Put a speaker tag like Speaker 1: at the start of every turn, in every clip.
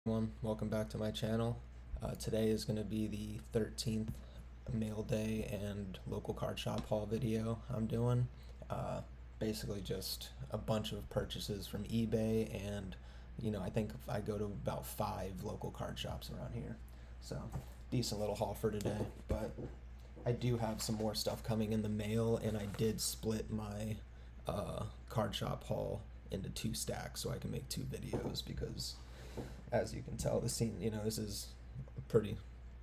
Speaker 1: Everyone, welcome back to my channel. Today is going to be the 13th mail day and local card shop haul video I'm doing. Basically just a bunch of purchases from eBay, and I think I go to about 5 local card shops around here. So decent little haul for today, but I do have some more stuff coming in the mail, and I did split my card shop haul into 2 stacks so I can make 2 videos because, as you can tell, this is a pretty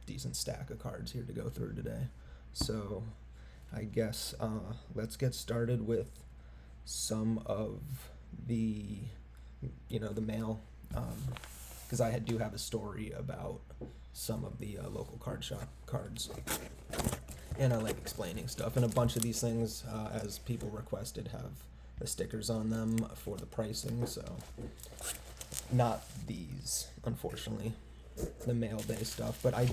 Speaker 1: decent stack of cards here to go through today. So I guess let's get started with some of the the mail, because I do have a story about some of the local card shop cards, and I like explaining stuff. And a bunch of these things, as people requested, have the stickers on them for the pricing. So not these, unfortunately, the mail day stuff, but I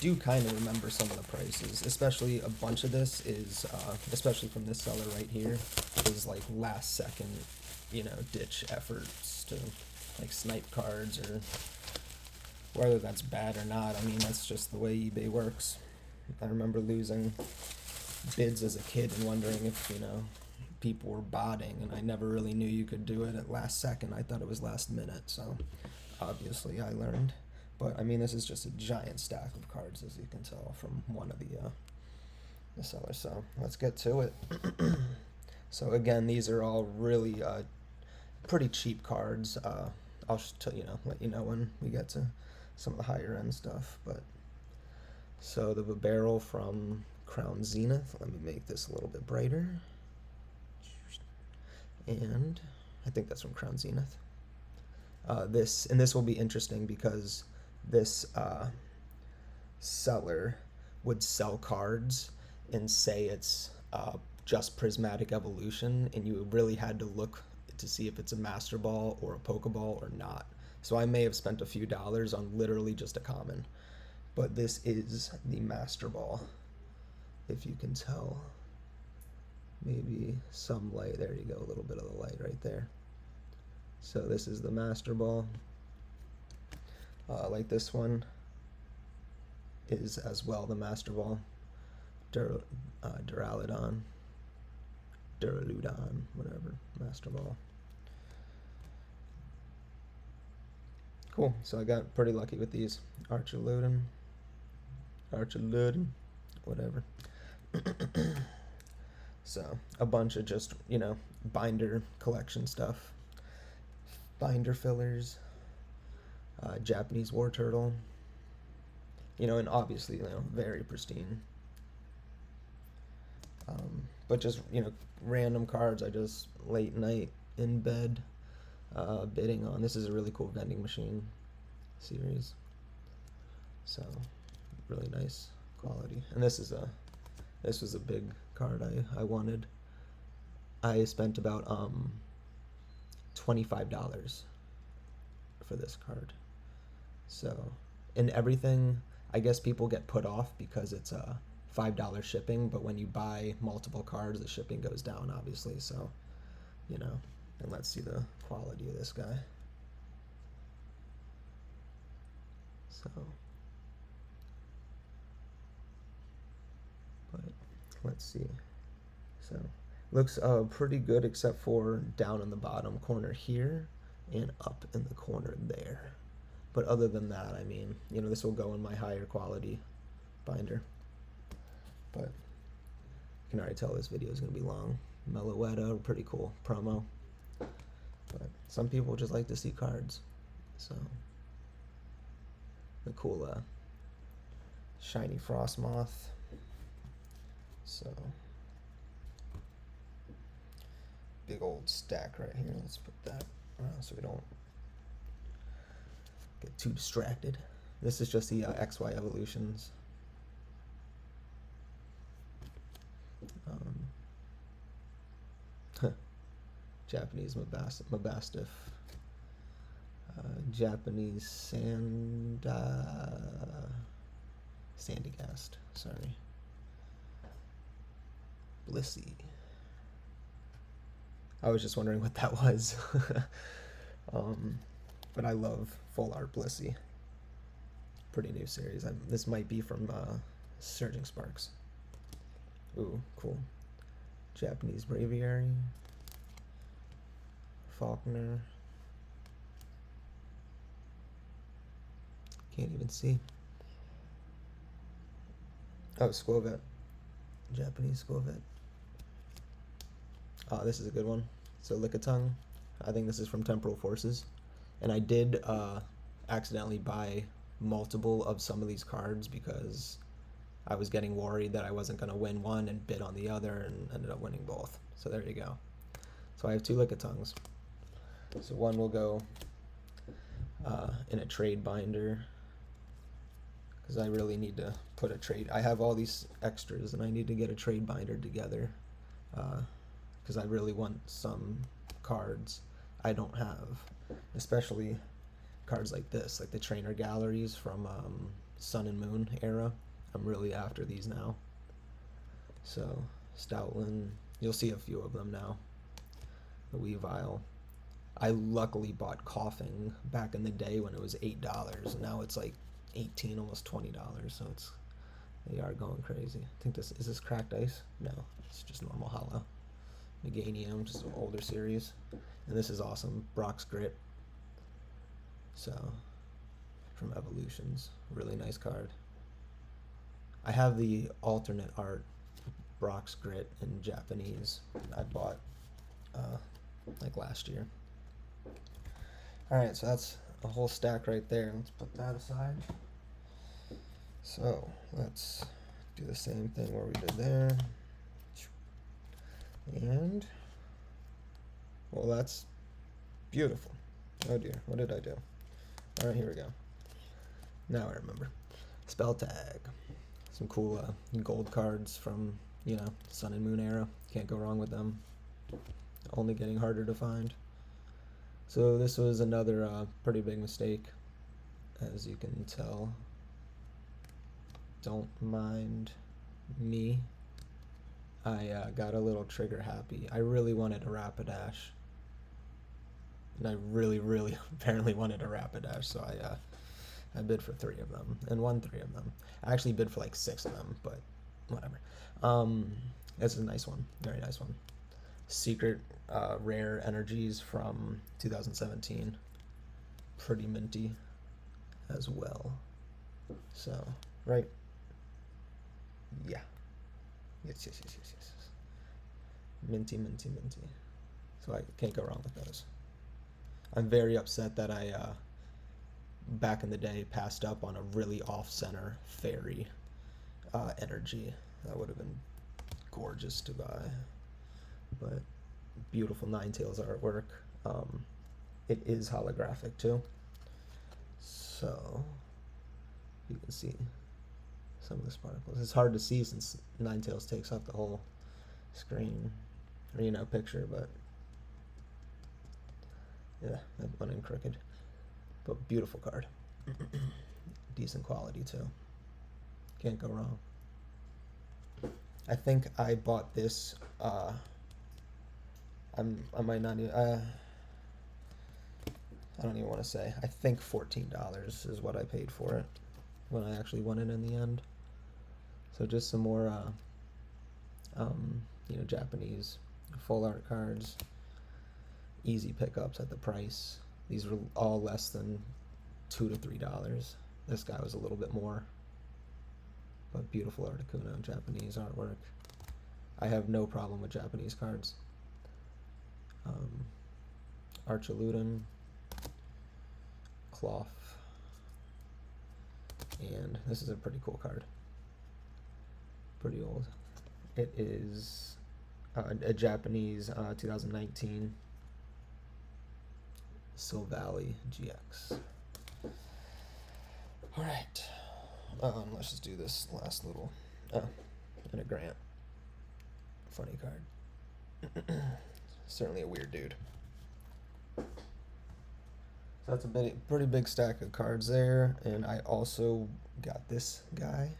Speaker 1: do kind of remember some of the prices. Especially a bunch of this is, especially from this seller right here, is like last second, ditch efforts to like snipe cards, or whether that's bad or not. I mean, that's just the way eBay works. I remember losing bids as a kid and wondering if, people were botting, and I never really knew you could do it at last second. I thought it was last minute, so obviously I learned. But I mean, this is just a giant stack of cards, as you can tell from one of the sellers. So let's get to it. So again, these are all really pretty cheap cards. I'll just let you know when we get to some of the higher end stuff. But so the Barrel from Crown Zenith. Let me make this a little bit brighter. And I think that's from Crown Zenith. This will be interesting because this seller would sell cards and say it's just Prismatic Evolution, and you really had to look to see if it's a Master Ball or a Pokeball or not. So I may have spent a few dollars on literally just a common, but this is the Master Ball, if you can tell. Maybe some light. There you go, a little bit of the light right there. So this is the Master Ball. Like this one is as well the Master Ball. Duraludon, whatever, Master Ball. Cool, so I got pretty lucky with these. Archaludon, whatever. So a bunch of just, binder collection stuff. Binder fillers. Japanese War Turtle. And obviously, very pristine. But just, random cards I just late night in bed bidding on. This is a really cool vending machine series. So really nice quality. And this was a big card I wanted. I spent about $25 for this card. So, and everything, I guess people get put off because it's a $5 shipping, but when you buy multiple cards, the shipping goes down, obviously. So, and let's see the quality of this guy. So, but let's see. So looks pretty good, except for down in the bottom corner here and up in the corner there. But other than that, I mean, this will go in my higher quality binder. But you can already tell this video is going to be long. Meloetta, pretty cool promo. But some people just like to see cards. So the cool shiny Frostmoth. So big old stack right here. Let's put that around so we don't get too distracted. This is just the XY Evolutions. Japanese Mabastiff. Japanese Sandygast. Sorry. Blissey. I was just wondering what that was. But I love Full Art Blissey. Pretty new series. This might be from Surging Sparks. Ooh, cool. Japanese Braviary. Faulkner. Can't even see. Oh, Skwovet. Japanese Skwovet. Oh, this is a good one. So Lickitung. I think this is from Temporal Forces. And I did accidentally buy multiple of some of these cards because I was getting worried that I wasn't going to win one and bid on the other, and ended up winning both. So there you go. So I have 2 Lickitungs. So one will go in a trade binder because I really need to put a trade. I have all these extras and I need to get a trade binder together because I really want some cards I don't have, especially cards like this, like the trainer galleries from Sun and Moon era. I'm really after these now. So Stoutland, you'll see a few of them now. The Weavile. I luckily bought Coughing back in the day when it was $8, and now it's like $18, almost $20. So they are going crazy. I think is this Cracked Ice? No, it's just normal hollow. Meganium, just an older series. And this is awesome, Brock's Grit. So, from Evolutions, really nice card. I have the alternate art Brock's Grit in Japanese. I bought like last year. Alright, so that's a whole stack right there. Let's put that aside. So, let's do the same thing where we did there. And, well, that's beautiful. Oh dear, what did I do? Alright, here we go. Now I remember. Spell Tag. Some cool gold cards from, you know, Sun and Moon era. Can't go wrong with them. Only getting harder to find. So this was another pretty big mistake, as you can tell. Don't mind me. I got a little trigger happy. I really wanted a Rapidash. And I really, really apparently wanted a Rapidash, so I bid for 3 of them, and won 3 of them. I actually bid for like 6 of them, but whatever. It's a nice one, very nice one. Secret Rare Energies from 2017. Pretty minty as well. So, right? Yeah. Yes. Minty. So I can't go wrong with those. I'm very upset that I, back in the day, passed up on a really off-center fairy energy. That would have been gorgeous to buy. But beautiful Ninetales artwork. It is holographic too. So you can see some of the sparkles. It's hard to see since Ninetales takes up the whole screen, or you know, picture, but yeah, that went in crooked. But beautiful card. Decent quality too. Can't go wrong. I think I bought this I might not even, I don't even want to say. I think $14 is what I paid for it when I actually won it in the end. So just some more, you know, Japanese full art cards. Easy pickups at the price. These were all less than $2 to $3. This guy was a little bit more. But beautiful Articuno, Japanese artwork. I have no problem with Japanese cards. Archaludon, Cloth, and this is a pretty cool card. Pretty old. It is a Japanese 2019 Silvally GX. Alright, let's just do this last little, and a Grant. Funny card. Certainly a weird dude. So that's a pretty big stack of cards there, and I also got this guy.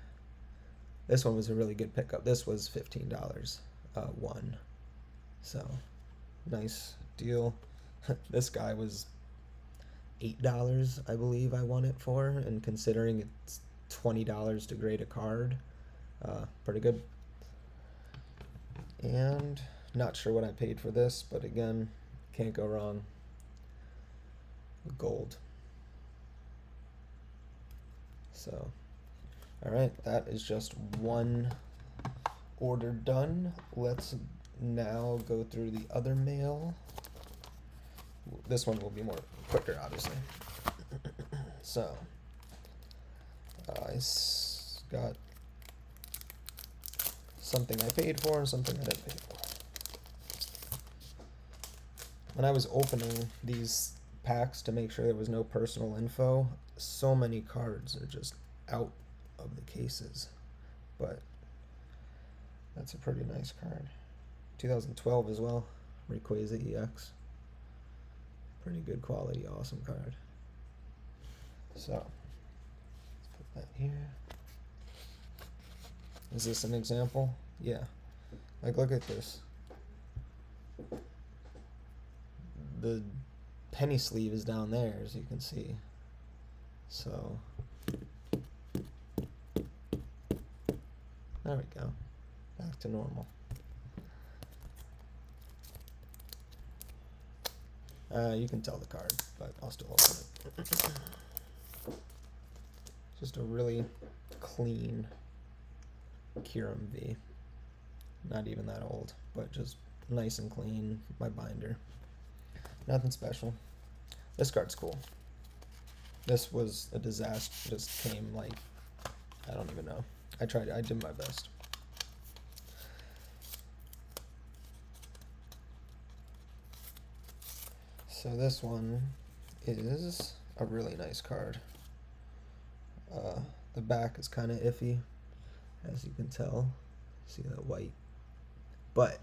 Speaker 1: This one was a really good pickup. This was $15, one. So, nice deal. This guy was $8, I believe I won it for, and considering it's $20 to grade a card, pretty good. And not sure what I paid for this, but again, can't go wrong with gold. So, all right, that is just one order done. Let's now go through the other mail. This one will be more quicker, obviously. So, I got something I paid for and something I didn't pay for. When I was opening these packs to make sure there was no personal info, so many cards are just out of the cases. But that's a pretty nice card. 2012 as well, Rayquaza EX. Pretty good quality, awesome card. So, let's put that here. Is this an example? Yeah. Like, look at this. The penny sleeve is down there, as you can see. So, there we go. Back to normal. You can tell the card, but I'll still open it. Just a really clean Kyurem V. Not even that old, but just nice and clean. My binder. Nothing special. This card's cool. This was a disaster. Just came like, I don't even know. I did my best. So this one is a really nice card. The back is kind of iffy, as you can tell. See that white? But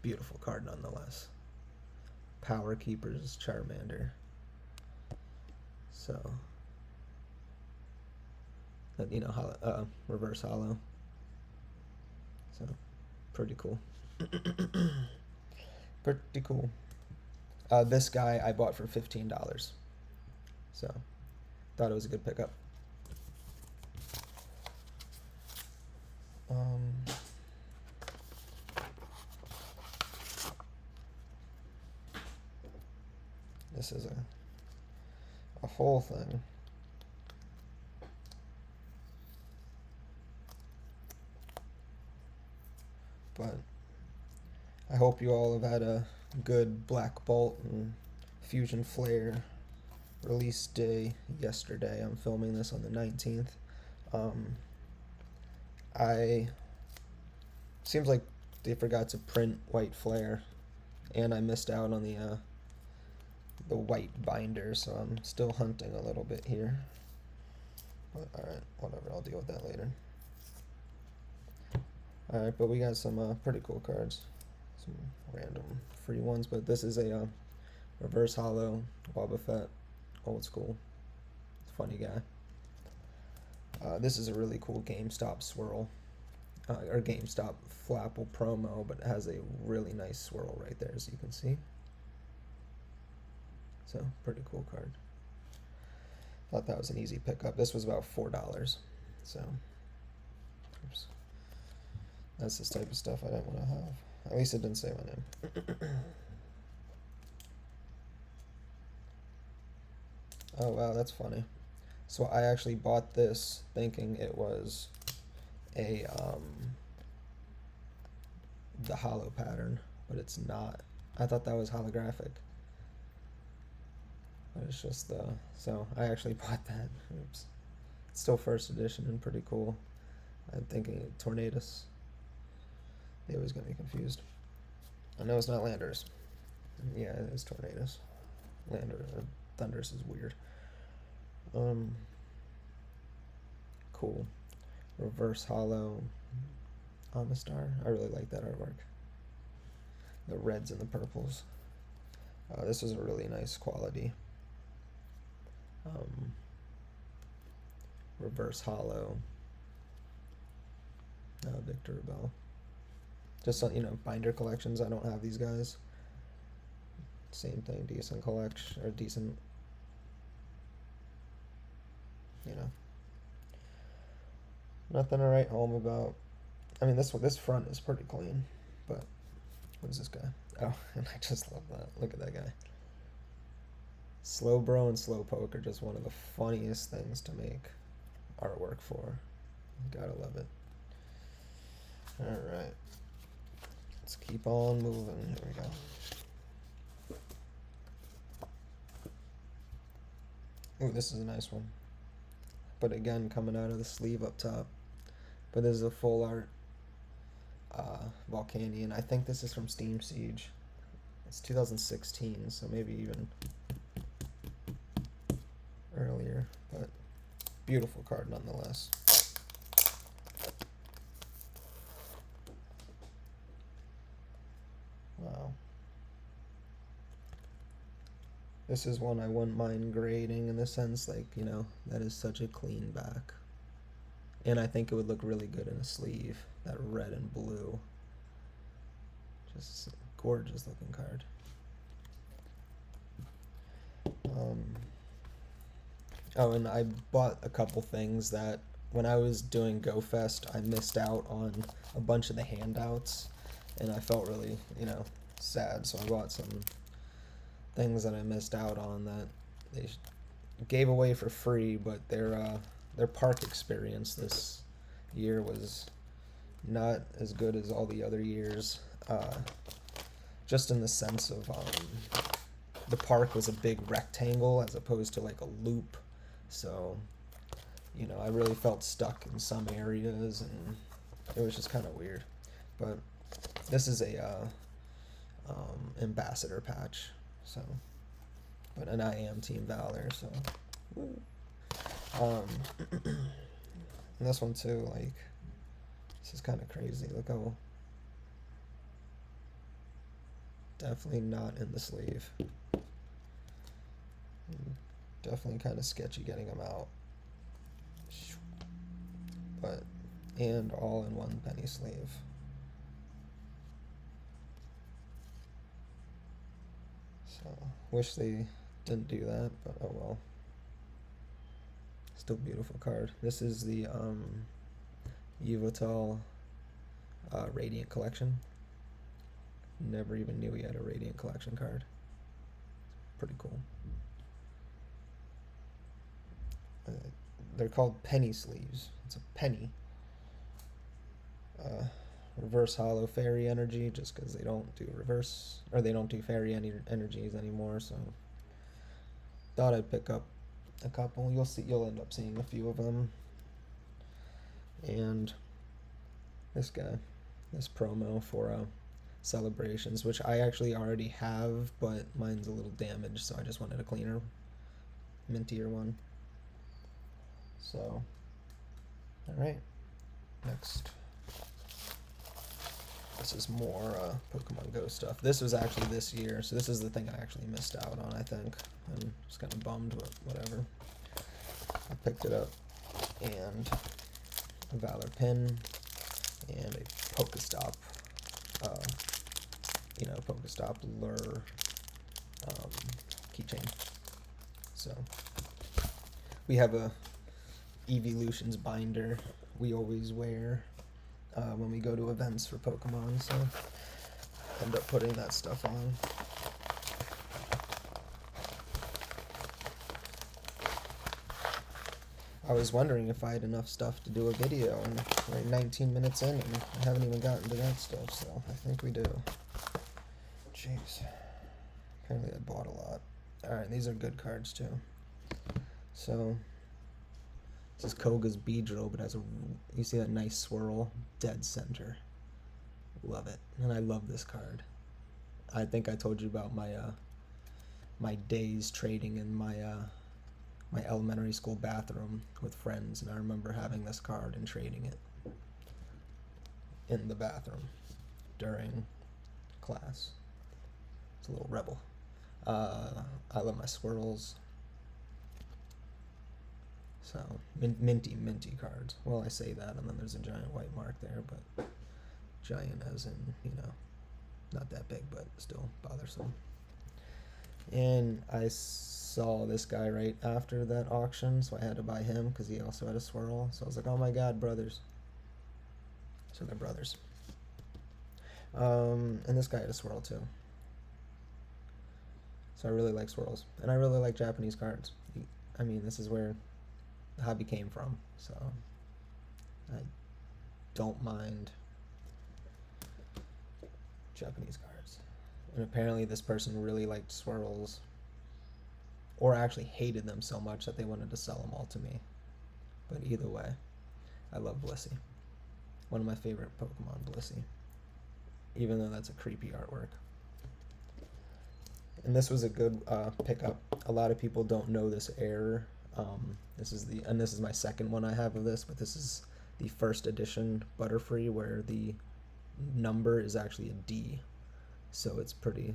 Speaker 1: beautiful card nonetheless. Power Keepers Charmander. So, you know, reverse hollow. So, pretty cool. Pretty cool. This guy I bought for $15. So, thought it was a good pickup. This is a whole thing. But I hope you all have had a good Black Bolt and Fusion Flare release day yesterday. I'm filming this on the 19th. Seems like they forgot to print white Flare, and I missed out on the white binder, so I'm still hunting a little bit here. But alright, whatever, I'll deal with that later. Alright, but we got some pretty cool cards. Some random free ones, but this is a reverse hollow Wobbuffet, old school. Funny guy. This is a really cool GameStop swirl, or GameStop Flapple promo, but it has a really nice swirl right there, as you can see. So, pretty cool card. Thought that was an easy pickup. This was about $4. So, oops. That's this type of stuff I didn't want to have. At least it didn't say my name. Oh wow, that's funny. So I actually bought this thinking it was a the hollow pattern, but it's not. I thought that was holographic. But it's just so I actually bought that. Oops. It's still first edition and pretty cool. I'm thinking Tornadus. They always get me confused. I know it's not Landers. Yeah, it is Tornadus. Thundurus is weird. Cool. Reverse hollow Amistar. I really like that artwork. The reds and the purples. This is a really nice quality. Reverse hollow Victor Bell. Just so, you know, binder collections. I don't have these guys. Same thing, decent collection or decent you know, nothing to write home about. I mean, this front is pretty clean, but what is this guy? Oh, and I just love that. Look at that guy. Slowbro and Slowpoke are just one of the funniest things to make artwork for. Gotta love it. Alright. Let's keep on moving. Here we go. Ooh, this is a nice one. But again, coming out of the sleeve up top. But this is a full art Volcanion. I think this is from Steam Siege. It's 2016, so maybe even earlier. But beautiful card nonetheless. Wow. This is one I wouldn't mind grading in the sense, like, you know, that is such a clean back. And I think it would look really good in a sleeve. That red and blue. Just gorgeous looking card. Oh, and I bought a couple things that when I was doing GoFest, I missed out on a bunch of the handouts, and I felt really, you know, sad. So I bought some things that I missed out on that they gave away for free, but their park experience this year was not as good as all the other years. Just in the sense of the park was a big rectangle as opposed to like a loop. So, you know, I really felt stuck in some areas, and it was just kind of weird. But this is a ambassador patch, so. But and I am Team Valor, so. And this one too, like, this is kind of crazy. Look how. Definitely not in the sleeve. Definitely kind of sketchy getting them out. But, and all in one penny sleeve. So, wish they didn't do that, but oh well. Still beautiful card. This is the Yveltal Radiant Collection. Never even knew he had a Radiant Collection card. Pretty cool. They're called penny sleeves. It's a penny. Reverse Hollow Fairy Energy, just because they don't do reverse, or they don't do fairy energies anymore. So thought I'd pick up a couple. You'll see. You'll end up seeing a few of them. And this guy, this promo for Celebrations, which I actually already have, but mine's a little damaged, so I just wanted a cleaner, mintier one. So, alright, next. This is more Pokemon Go stuff. This was actually this year, so this is the thing I actually missed out on, I think. I'm just kind of bummed, but whatever. I picked it up, and a Valor pin, and a Pokestop, you know, Pokestop lure keychain. So, we have a Evolutions binder we always wear when we go to events for Pokemon, so end up putting that stuff on. I was wondering if I had enough stuff to do a video, and we're 19 minutes in, and I haven't even gotten to that stuff, so I think we do. Jeez. Apparently I bought a lot. Alright, these are good cards too. So, this is Koga's Beedrill, but has a, you see that nice swirl? Dead center. Love it. And I love this card. I think I told you about my my days trading in my my elementary school bathroom with friends, and I remember having this card and trading it in the bathroom during class. It's a little rebel. I love my swirls. So, minty cards. Well, I say that, and then there's a giant white mark there, but giant as in, you know, not that big, but still bothersome. And I saw this guy right after that auction, so I had to buy him because he also had a swirl. So I was like, oh my god, brothers. So they're brothers. And this guy had a swirl too. So I really like swirls. And I really like Japanese cards. I mean, this is where the hobby came from. So I don't mind Japanese cards. And apparently this person really liked swirls, or actually hated them so much that they wanted to sell them all to me. But either way, I love Blissey. One of my favorite Pokemon, Blissey. Even though that's a creepy artwork. And this was a good pickup. A lot of people don't know this error. This is my second one I have of this, but this is the first edition Butterfree where the number is actually a D. So it's pretty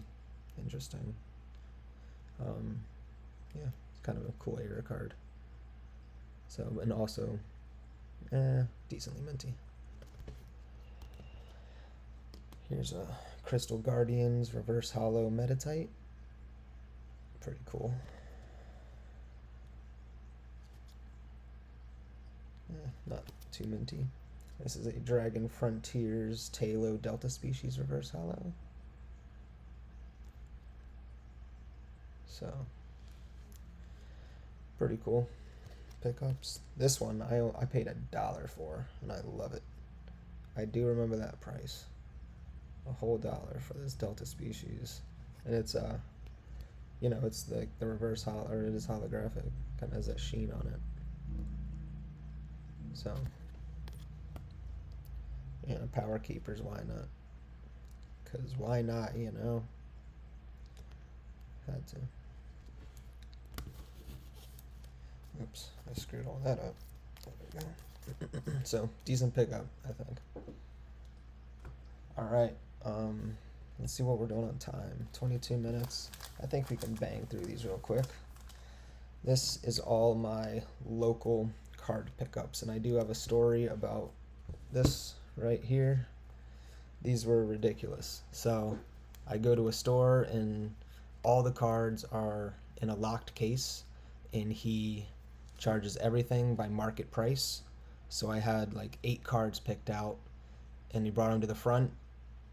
Speaker 1: interesting. Yeah, it's kind of a cool error card. So, and also, decently minty. Here's a Crystal Guardians Reverse Hollow Metatite. Pretty cool. Not too minty. This is a Dragon Frontiers Talo Delta Species Reverse Hollow. So, pretty cool pickups. This one I paid $1 for, and I love it. I do remember that price. A whole $1 for this Delta Species, and it's you know, it's the reverse or it is holographic, kind of has that sheen on it. So, yeah, Power Keepers, why not? Cause why not, you know? Had to. Oops, I screwed all that up. There we go. So, decent pickup, I think. Alright, let's see what we're doing on time. 22 minutes. I think we can bang through these real quick. This is all my local card pickups, and I do have a story about this right here. These were ridiculous. So, I go to a store, and all the cards are in a locked case, and he charges everything by market price. So I had like 8 cards picked out, and he brought them to the front,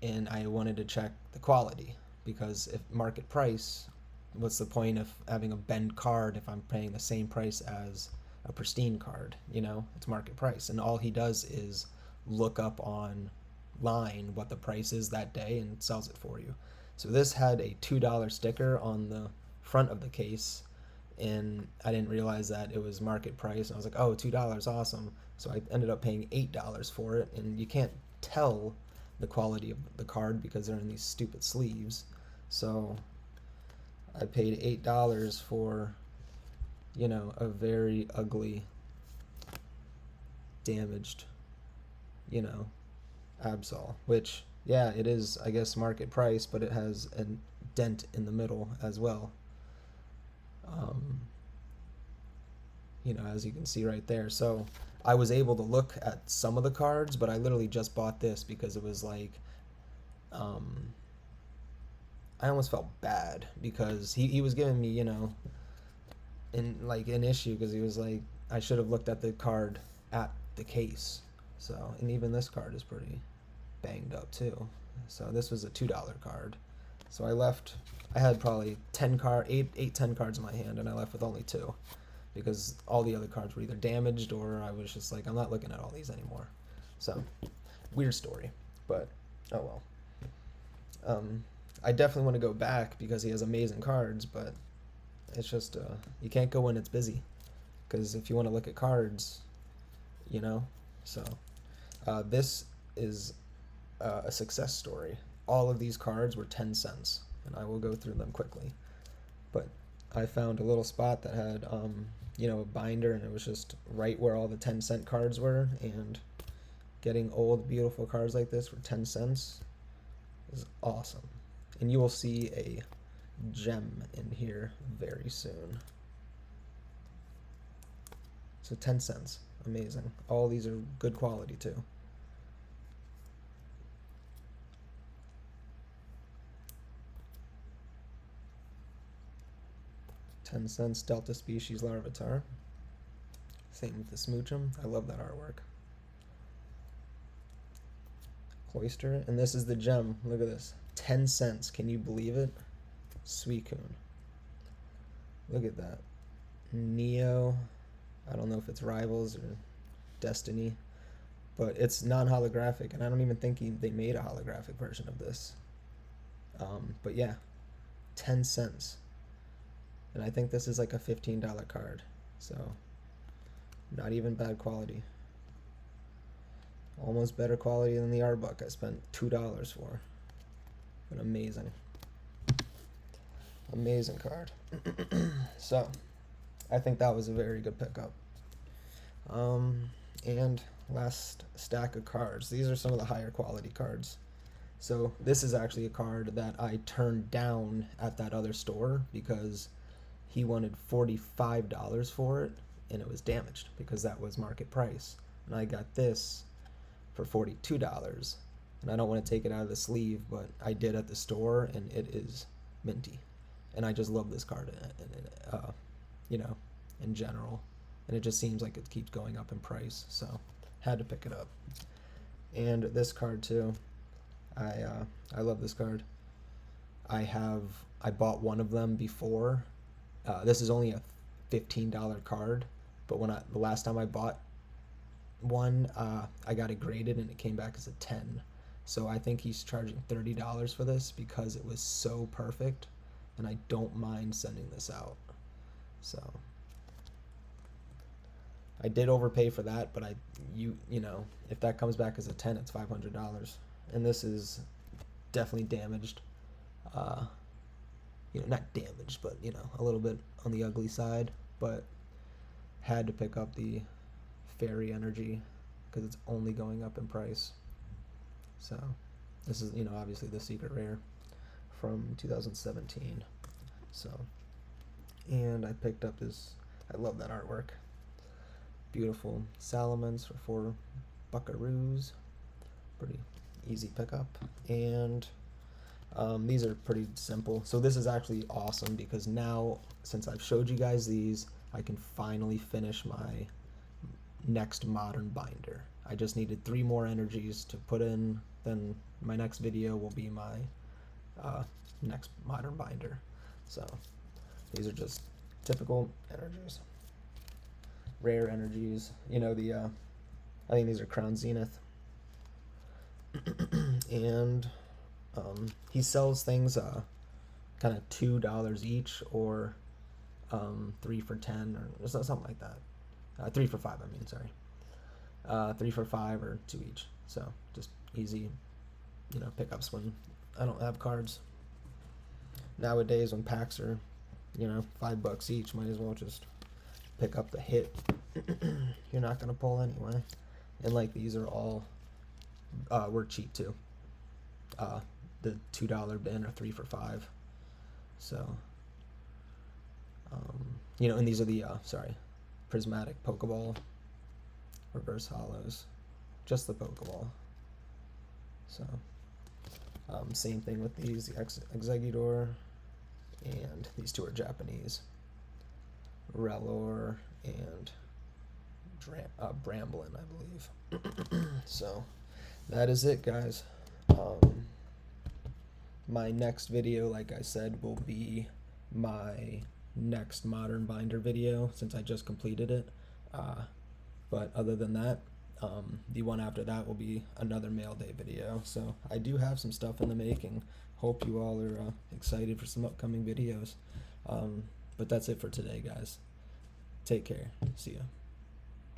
Speaker 1: and I wanted to check the quality, because if market price, what's the point of having a bend card if I'm paying the same price as a pristine card? You know, it's market price, and all he does is look up online what the price is that day and sells it for you. So this had a $2 sticker on the front of the case, and I didn't realize that it was market price. And I was like, oh, $2, awesome. So I ended up paying $8 for it, and you can't tell the quality of the card because they're in these stupid sleeves. So I paid $8 for, you know, a very ugly, damaged, you know, Absol, which, yeah, it is, I guess, market price, but it has a dent in the middle as well. You know, as you can see right there. So I was able to look at some of the cards, but I literally just bought this because it was like, I almost felt bad because he was giving me, you know, an issue, because he was like, I should have looked at the card at the case. So, and even this card is pretty banged up too. So this was a $2 card. So I had probably 10 cards in my hand, and I left with only 2. Because all the other cards were either damaged, or I was just like, I'm not looking at all these anymore. So, weird story, but oh well. I definitely want to go back because he has amazing cards, but it's just, you can't go when it's busy. Because if you want to look at cards, you know, so, this is a success story. All of these cards were 10 cents, and I will go through them quickly. But I found a little spot that had, you know, a binder, and it was just right where all the 10-cent cards were, and getting old, beautiful cards like this for 10 cents is awesome. And you will see a gem in here very soon. So 10 cents, amazing. All these are good quality too. 10 cents Delta Species Larvitar. Same with the Smoochum. I love that artwork. Cloyster, and this is the gem. Look at this. 10 cents. Can you believe it? Suicune. Look at that. Neo. I don't know if it's Rivals or Destiny, but it's non-holographic, and I don't even think they made a holographic version of this. But yeah, 10 cents. And I think this is like a $15 card, so not even bad quality. Almost better quality than the Arbok I spent $2 for. But amazing. Amazing card. So, I think that was a very good pickup. And last stack of cards. These are some of the higher quality cards. So this is actually a card that I turned down at that other store because he wanted $45 for it, and it was damaged because that was market price. And I got this for $42. And I don't want to take it out of the sleeve, but I did at the store, and it is minty. And I just love this card, you know, in general. And it just seems like it keeps going up in price, so had to pick it up. And this card too. I love this card. I bought one of them before. This is only a $15 card, but the last time I bought one, I got it graded and it came back as a 10. So I think he's charging $30 for this because it was so perfect, and I don't mind sending this out. So I did overpay for that, but you know, if that comes back as a 10, it's $500. And this is definitely damaged. You know, not damaged, but you know, a little bit on the ugly side. But had to pick up the Fairy Energy because it's only going up in price. So this is, you know, obviously the secret rare from 2017. So, and I picked up this. I love that artwork. Beautiful Salamence for 4 buckaroos. Pretty easy pickup. And these are pretty simple. So this is actually awesome because now, since I've showed you guys these, I can finally finish my next modern binder. I just needed 3 more energies to put in, then my next video will be my next modern binder. So these are just typical energies. Rare energies, you know, I think these are Crown Zenith. And he sells things kind of $2 each, or 3 for 10, or something like that. 3 for 5, I mean, sorry. 3 for 5 or 2 each. So just easy, you know, pickups when I don't have cards. Nowadays, when packs are, you know, $5 each, might as well just pick up the hit you're not gonna pull anyway. And like these are all were cheap too. The $2 bin or 3 for 5. So you know, and these are the prismatic Pokeball reverse hollows, just the Pokeball. So same thing with these, the Exeggutor, and these 2 are Japanese, Rellor and Bramblin, I believe. So that is it, guys. My next video, like I said, will be my next modern binder video since I just completed it. But other than that, the one after that will be another mail day video. So I do have some stuff in the making. Hope you all are excited for some upcoming videos. But that's it for today, guys. Take care. See ya.